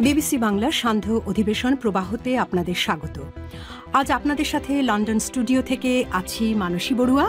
BBC বাংলার সান্ধ্য অধিবেশন প্রবাহতে আপনাদের স্বাগত। আজ আপনাদের সাথে লন্ডন স্টুডিও থেকে আছি মানসী বড়ুয়া।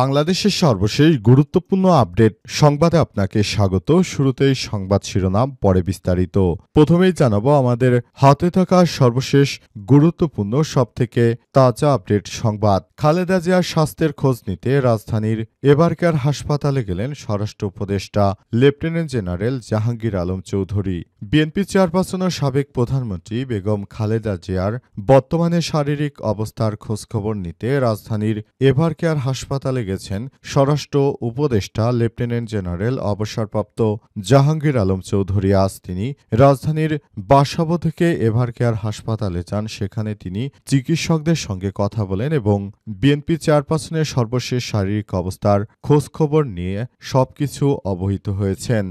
বাংলাদেশের সর্বশেষ গুরুত্বপূর্ণ আপডেট সংবাদে আপনাকে স্বাগত। শুরুতেই সংবাদ শিরোনাম, পরে বিস্তারিত। প্রথমেই জানাবো আমাদের হাতে থাকা সর্বশেষ গুরুত্বপূর্ণ সবথেকে তাজা আপডেট সংবাদ। খালেদা জিয়ার স্বাস্থ্যের খোঁজ নিতে রাজধানীর এবারকার হাসপাতালে গেলেন স্বরাষ্ট্র উপদেষ্টা lieutenant general Jahangir Alam Chowdhury. BNP chairperson ও সাবেক প্রধানমন্ত্রী বেগম খালেদা জিয়ার বর্তমানে শারীরিক অবস্থার খোঁজখবর নিতে রাজধানীর এবারকার হাসপাতালে গেছেন স্বরাষ্ট্র উপদেষ্টা লেফটেন্যান্ট জেনারেল অবসরপ্রাপ্ত জাহাঙ্গীর আলম চৌধুরী। আজ তিনি রাজধানীর বাসাবো থেকে এভারকেয়ার হাসপাতালে যান। সেখানে তিনি চিকিৎসকদের সঙ্গে কথা বলেন এবং বিএনপি চেয়ারপারসনের সর্বশেষ শারীরিক অবস্থার খোঁজখবর নিয়ে সবকিছু অবহিত হয়েছেন।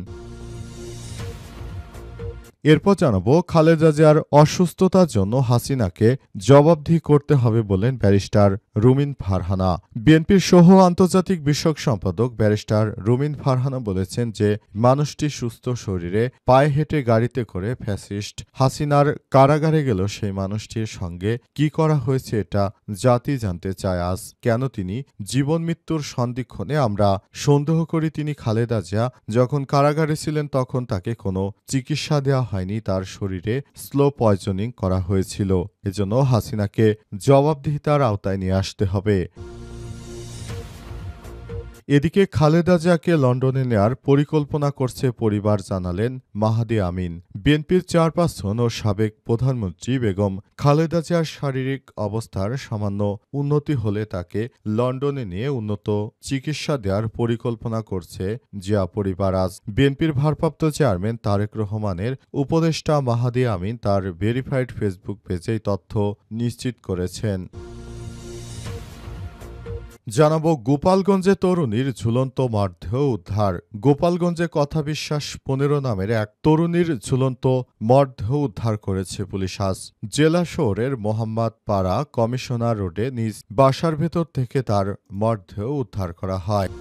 এরপর জানাবো খালেদা জিয়ার অসুস্থতার জন্য হাসিনাকে জবাবদিহি করতে হবে বলেন ব্যারিস্টার রুমিন ফারহানা। বিএনপির সহ আন্তর্জাতিক বিষয়ক সম্পাদক ব্যারিস্টার রুমিন ফারহানা বলেছেন যে মানুষটি সুস্থ শরীরে পায়ে হেঁটে গাড়িতে করে ফ্যাসিস্ট হাসিনার কারাগারে গেল, সেই মানুষটির সঙ্গে কি করা হয়েছে এটা জাতি জানতে চায়। আজ কেন তিনি জীবন মৃত্যুর সন্ধিক্ষণে আমরা সন্দেহ করি তিনি খালেদা জিয়া যখন কারাগারে ছিলেন তখন তাকে কোনো চিকিৎসা দেওয়া হয়নি, তার শরীরে স্লো পয়জনিং করা হয়েছিল। এজন্য হাসিনাকে জবাবদিহিতার আওতায় নিয়ে আসতে হবে। এদিকে খালেদা জিয়াকে লন্ডনে নেয়ার পরিকল্পনা করছে পরিবার, জানালেন মাহাদি আমিন। বিএনপির চেয়ারপারসন ও সাবেক প্রধানমন্ত্রী বেগম খালেদা জিয়ার শারীরিক অবস্থার সামান্য উন্নতি হলে তাকে লন্ডনে নিয়ে উন্নত চিকিৎসা দেওয়ার পরিকল্পনা করছে জিয়া পরিবার। আজ বিএনপির ভারপ্রাপ্ত চেয়ারম্যান তারেক রহমানের উপদেষ্টা মাহাদি আমিন তার ভেরিফাইড ফেসবুক পেজে এই তথ্য নিশ্চিত করেছেন। জানাবো গোপালগঞ্জে তরুণীর ঝুলন্ত মরদেহ উদ্ধার। গোপালগঞ্জে কথা বিশ্বাস 15 নামের এক তরুণীর ঝুলন্ত মরদেহ উদ্ধার করেছে পুলিশ। আজ জেলা শহরের মোহাম্মদ পাড়া কমিশনার রোডে নিজ বাসার ভেতর থেকে তার মরদেহ উদ্ধার করা হয়।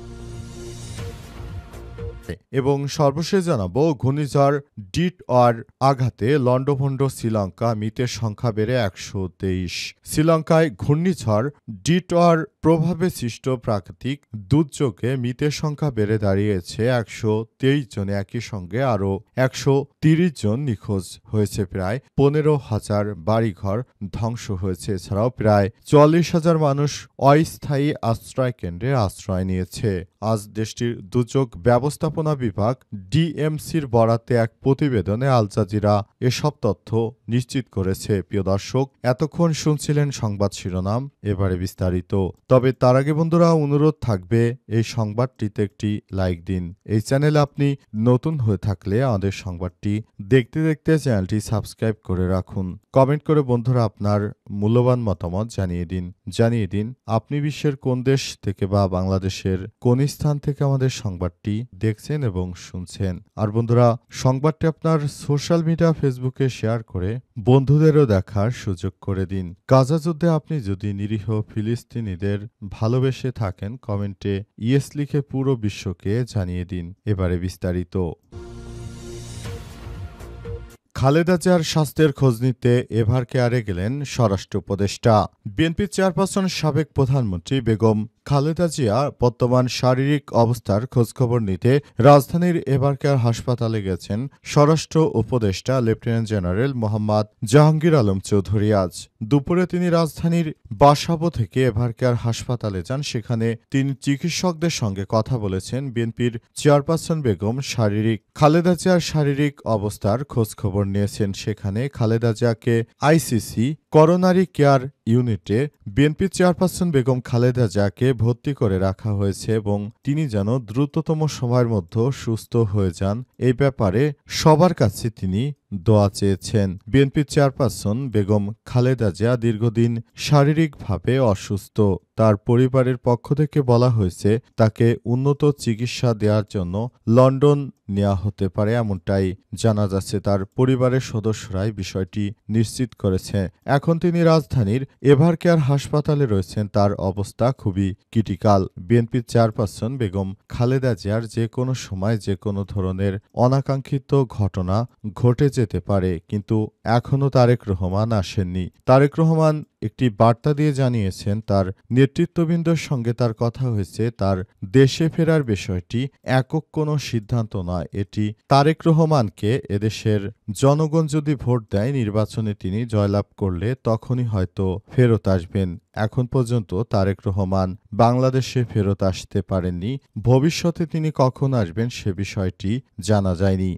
এবং সর্বশেষ জানাবো ঘূর্ণিঝড় ডিটওয়ার আঘাতে লন্ডভন্ড শ্রীলঙ্কা, মৃতের সংখ্যা বেড়ে 123। শ্রীলঙ্কায় ঘূর্ণিঝড় ডিটওয়ার প্রভাবে সৃষ্ট প্রাকৃতিক দুর্যোগে মৃতের সংখ্যা বেড়ে দাঁড়িয়েছে 123 জনে। একই সঙ্গে আরও 130 জন নিখোঁজ হয়েছে। প্রায় 15,000 বাড়িঘর ধ্বংস হয়েছে। এছাড়াও প্রায় 40,000 মানুষ অস্থায়ী আশ্রয় কেন্দ্রে আশ্রয় নিয়েছে। আজ দেশটির দুর্যোগ ব্যবস্থাপনা বিভাগ ডিএমসির বরাতে এক প্রতিবেদনে আল জাজিরা এসব তথ্য নিশ্চিত করেছে। প্রিয় দর্শক, এতক্ষণ শুনছিলেন সংবাদ শিরোনাম, এবারে বিস্তারিত। তবে তার আগে বন্ধুরা অনুরোধ থাকবে এই সংবাদটিতে একটি লাইক দিন। এই চ্যানেলে আপনি নতুন হয়ে থাকলে আমাদের সংবাদটি দেখতে দেখতে চ্যানেলটি সাবস্ক্রাইব করে রাখুন। কমেন্ট করে বন্ধুরা আপনার মূল্যবান মতামত জানিয়ে দিন আপনি বিশ্বের কোন দেশ থেকে বা বাংলাদেশের কোন স্থান থেকে আমাদের সংবাদটি দেখছেন এবং শুনছেন। আর বন্ধুরা সংবাদটি আপনার সোশ্যাল মিডিয়া ফেসবুকে শেয়ার করে বন্ধুদেরও দেখার সুযোগ করে দিন। গাজা যুদ্ধে আপনি যদি নিরীহ ফিলিস্তিনিদের ভালোবেসে থাকেন কমেন্টে ইয়েস লিখে পুরো বিশ্বকে জানিয়ে দিন। এবারে বিস্তারিত। খালেদা জিয়ার স্বাস্থ্যের খোঁজ নিতে এভারকেয়ারে গেলেন স্বরাষ্ট্র উপদেষ্টা। বিএনপি চেয়ারপারসন সাবেক প্রধানমন্ত্রী বেগম খালেদা জিয়া বর্তমান শারীরিক অবস্থার খোঁজখবর নিতে রাজধানীর এভারকেয়ার হাসপাতালে গেছেন স্বরাষ্ট্র উপদেষ্টা লেফটেন্যান্ট জেনারেল মোহাম্মদ জাহাঙ্গীর আলম চৌধুরী। আজ দুপুরে তিনি রাজধানীর বাসাবো থেকে এভারকেয়ার হাসপাতালে যান। সেখানে তিনি চিকিৎসকদের সঙ্গে কথা বলেছেন। বিএনপির চেয়ারপারসন বেগম খালেদা জিয়ার শারীরিক অবস্থার খোঁজখবর নিয়েছেন। সেখানে খালেদা জিয়াকে আইসিসি করোনারি কেয়ার ইউনিটে বিএনপি চেয়ারপারসন বেগম খালেদা জিয়াকে ভর্তি করে রাখা হয়েছে এবং তিনি যেন দ্রুততম সময়ের মধ্যে সুস্থ হয়ে যান এই ব্যাপারে সবার কাছে তিনি দোয়া চেয়েছেন। বিএনপির চেয়ারপারসন বেগম খালেদা জিয়া দীর্ঘদিন শারীরিকভাবে অসুস্থ। তার পরিবারের পক্ষ থেকে বলা হয়েছে তাকে উন্নত চিকিৎসা দেওয়ার জন্য লন্ডন নেওয়া হতে পারে, এমনটাই জানা যাচ্ছে। তার পরিবারের সদস্যরাই বিষয়টি নিশ্চিত করেছে। এখন তিনি রাজধানীর এভারকেয়ার হাসপাতালে রয়েছেন। তার অবস্থা খুবই ক্রিটিক্যাল। বিএনপির চেয়ারপারসন বেগম খালেদা জিয়ার যে কোনো সময় যে কোনো ধরনের অনাকাঙ্ক্ষিত ঘটনা ঘটে যেতে পারে, কিন্তু এখনও তারেক রহমান আসেননি। তারেক রহমান একটি বার্তা দিয়ে জানিয়েছেন তার নেতৃত্ববৃন্দের সঙ্গে তার কথা হয়েছে। তার দেশে ফেরার বিষয়টি একক কোনো সিদ্ধান্ত নয়, এটি তারেক রহমানকে এদেশের জনগণ যদি ভোট দেয়, নির্বাচনে তিনি জয়লাভ করলে তখনই হয়তো ফেরত আসবেন। এখন পর্যন্ত তারেক রহমান বাংলাদেশে ফেরত আসতে পারেননি। ভবিষ্যতে তিনি কখন আসবেন সে বিষয়টি জানা যায়নি।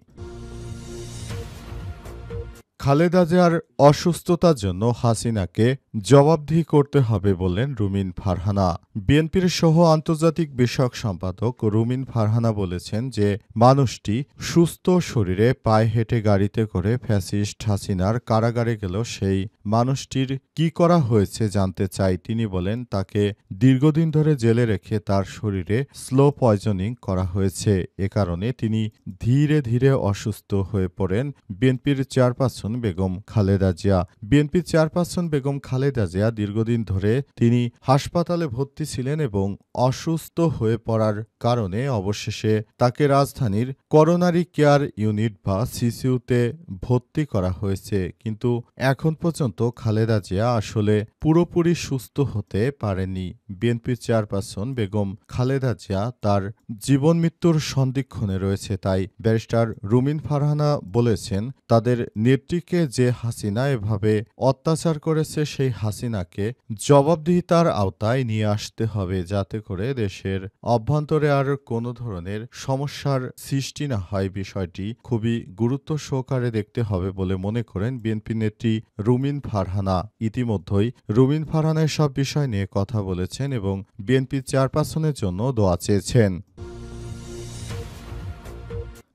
খালেদা জিয়ার অসুস্থতার জন্য হাসিনাকে জবাবদিহি করতে হবে বললেন রুমিন ফারহানা। বিএনপির সহ আন্তর্জাতিক বিষয়ক সম্পাদক রুমিন ফারহানা বলেছেন যে মানুষটি সুস্থ শরীরে পায়ে হেঁটে গাড়িতে করে ফ্যাসিস্ট হাসিনার কারাগারে গেল, সেই মানুষটির কি করা হয়েছে জানতে চাই। তিনি বলেন তাকে দীর্ঘদিন ধরে জেলে রেখে তার শরীরে স্লো পয়জনিং করা হয়েছে। এ কারণে তিনি ধীরে ধীরে অসুস্থ হয়ে পড়েন। বিএনপির চেয়ারপারসন বেগম খালেদা জিয়া। বিএনপির চেয়ারপারসন বেগম খালেদা জিয়া দীর্ঘদিন ধরে তিনি হাসপাতালে ভর্তি ছিলেন এবং অসুস্থ হয়ে পড়ার কারণে অবশেষে তাকে রাজধানীর করোনারি কেয়ার ইউনিট বা সিসিইউতে ভর্তি করা হয়েছে। কিন্তু এখন পর্যন্ত খালেদা জিয়া আসলে পুরোপুরি সুস্থ হতে পারেননি। বিএনপির চেয়ারপারসন বেগম খালেদা জিয়া তার জীবন মৃত্যুর সন্ধিক্ষণে রয়েছে। তাই ব্যারিস্টার রুমিন ফারহানা বলেছেন তাদের নেত্রীকে যে হাসিনা এভাবে অত্যাচার করেছে সেই হাসিনাকে জবাবদিহিতার আওতায় নিয়ে আসতে হবে, যাতে করে দেশের অভ্যন্তরে আর কোনো ধরনের সমস্যার সৃষ্টি না হয়। বিষয়টি খুবই গুরুত্ব সহকারে দেখতে হবে বলে মনে করেন বিএনপি নেত্রী রুমিন ফারহানা। ইতিমধ্যেই রুমিন ফারহানা সব বিষয় নিয়ে কথা বলেছেন এবং বিএনপি চেয়ারপারসনের জন্য দোয়া চেয়েছেন।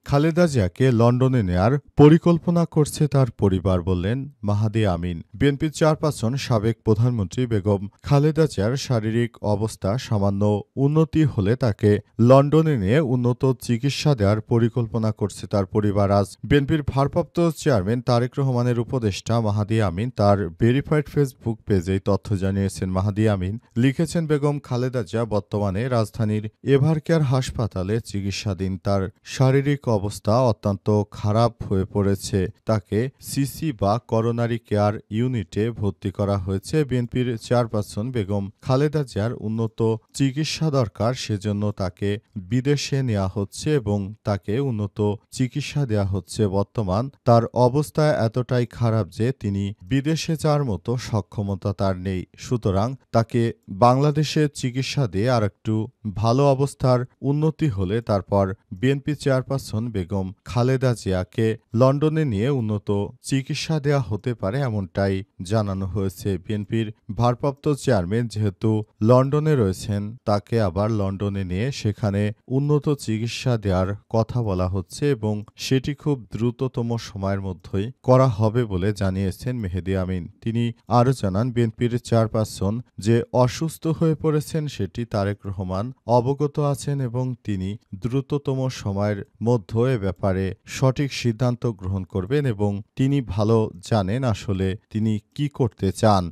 খালেদা জিয়াকে লন্ডনে নেয়ার পরিকল্পনা করছে তার পরিবার বললেন মাহাদি আমিন। বিএনপির চেয়ারপারসন সাবেক প্রধানমন্ত্রী বেগম খালেদা জিয়ার শারীরিক অবস্থা সামান্য উন্নতি হলে তাকে লন্ডনে নিয়ে উন্নত চিকিৎসা দেওয়ার পরিকল্পনা করছে তার পরিবার। আজ বিএনপির ভারপ্রাপ্ত চেয়ারম্যান তারেক রহমানের উপদেষ্টা মাহাদি আমিন তার ভেরিফাইড ফেসবুক পেজে তথ্য জানিয়েছেন। মাহাদি আমিন লিখেছেন বেগম খালেদা জিয়া বর্তমানে রাজধানীর এভারকেয়ার হাসপাতালে চিকিৎসাধীন। তার শারীরিক অবস্থা অত্যন্ত খারাপ হয়ে পড়েছে। তাকে সিসি বা করোনারি কেয়ার ইউনিটে ভর্তি করা হয়েছে। বিএনপির চেয়ারপারসন বেগম খালেদা জিয়ার উন্নত চিকিৎসা দরকার, সেজন্য তাকে বিদেশে নেওয়া হচ্ছে এবং তাকে উন্নত চিকিৎসা দেওয়া হচ্ছে। বর্তমান তার অবস্থা এতটাই খারাপ যে তিনি বিদেশে যাওয়ার মতো সক্ষমতা তার নেই। সুতরাং তাকে বাংলাদেশে চিকিৎসা দিয়ে আরেকটু ভালো অবস্থার উন্নতি হলে তারপর বিএনপি চেয়ারপারসন বেগম খালেদা জিয়াকে লন্ডনে নিয়ে উন্নত চিকিৎসা দেওয়া হতে পারে, এমনটাই জানানো হয়েছে। বিএনপির ভারপ্রাপ্ত চেয়ারম্যান যেহেতু লন্ডনে রয়েছেন, তাকে আবার লন্ডনে নিয়ে সেখানে উন্নত চিকিৎসা দেওয়ার কথা বলা হচ্ছে এবং সেটি খুব দ্রুততম সময়ের মধ্যেই করা হবে বলে জানিয়েছেন মেহেদী আমিন। তিনি আরও জানান বিএনপির চেয়ারপারসন যে অসুস্থ হয়ে পড়েছেন সেটি তারেক রহমান অবগত আছেন এবং তিনি দ্রুততম সময়ের মধ্যে এ ব্যাপারে সঠিক সিদ্ধান্ত গ্রহণ করবেন এবং তিনি ভালো জানেন আসলে তিনি কি করতে চান।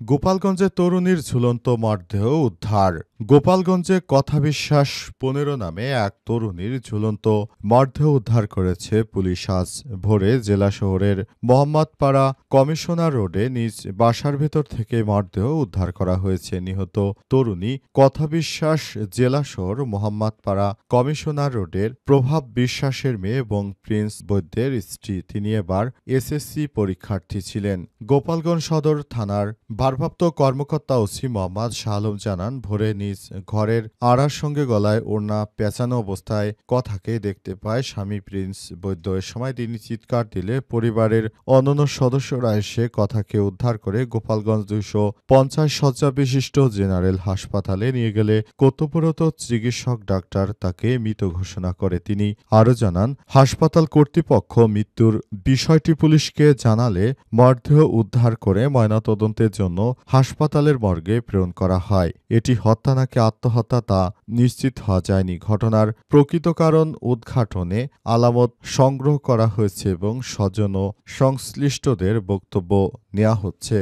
গোপালগঞ্জে তরুণীর ঝুলন্ত মরদেহ উদ্ধার। গোপালগঞ্জে কথা বিশ্বাস 15 নামে এক তরুণীর ঝুলন্ত মরদেহ উদ্ধার করেছে পুলিশ। আজ ভোরে জেলা শহরের মোহাম্মদপাড়া কমিশনার রোডে নিজ বাসার ভেতর থেকে মরদেহ উদ্ধার করা হয়েছে। নিহত তরুণী কথা বিশ্বাস জেলা শহর মোহাম্মদপাড়া কমিশনার রোডের প্রভাব বিশ্বাসের মেয়ে এবং প্রিন্স বৈদ্যের স্ত্রী। তিনি এবার এসএসসি পরীক্ষার্থী ছিলেন। গোপালগঞ্জ সদর থানার ভারপ্রাপ্ত কর্মকর্তা ওসি মোহাম্মদ শাহ আলম জানান ভোরে নিজ নিজ ঘরের আড়ার সঙ্গে গলায় ওড়না পেঁচানো অবস্থায় কথাকে দেখতে পায় স্বামী প্রিন্স বৈদ্য। এ সময় তিনি চিৎকার দিলে পরিবারের অন্যান্য সদস্যরা এসে কথাকে উদ্ধার করে গোপালগঞ্জ 250 শয্যা বিশিষ্ট জেনারেল হাসপাতালে নিয়ে গেলে কর্তব্যরত চিকিৎসক ডাক্তার তাকে মৃত ঘোষণা করে। তিনি আরও জানান, হাসপাতাল কর্তৃপক্ষ মৃত্যুর বিষয়টি পুলিশকে জানালে মরদেহ উদ্ধার করে ময়নাতদন্তের জন্য হাসপাতালের মর্গে প্রেরণ করা হয়। এটি হত্যা নাকি আত্মহত্যা তা নিশ্চিত হওয়া যায়নি। ঘটনার প্রকৃত কারণ উদ্ঘাটনে আলামত সংগ্রহ করা হয়েছে এবং স্বজন ও সংশ্লিষ্টদের বক্তব্য নেওয়া হচ্ছে।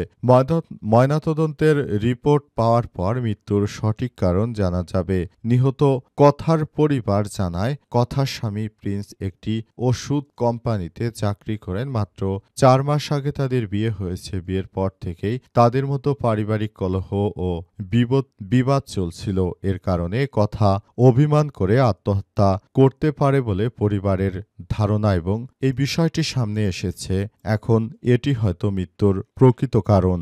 ময়নাতদন্তের রিপোর্ট পাওয়ার পর মৃত্যুর সঠিক কারণ জানা যাবে। নিহত কথার পরিবার জানায়, কথার স্বামী প্রিন্স একটি ওষুধ কোম্পানিতে চাকরি করেন। মাত্র 4 মাস আগে তাদের বিয়ে হয়েছে। বিয়ের পর থেকেই তাদের মতো পারিবারিক কলহ ও বিবাদ চলছিল। এর কারণে কথা অভিমান করে আত্মহত্যা করতে পারে বলে পরিবারের ধারণা এবং এই বিষয়টি সামনে এসেছে। এখন এটি হয়তো মৃত্যুর প্রকৃত কারণ।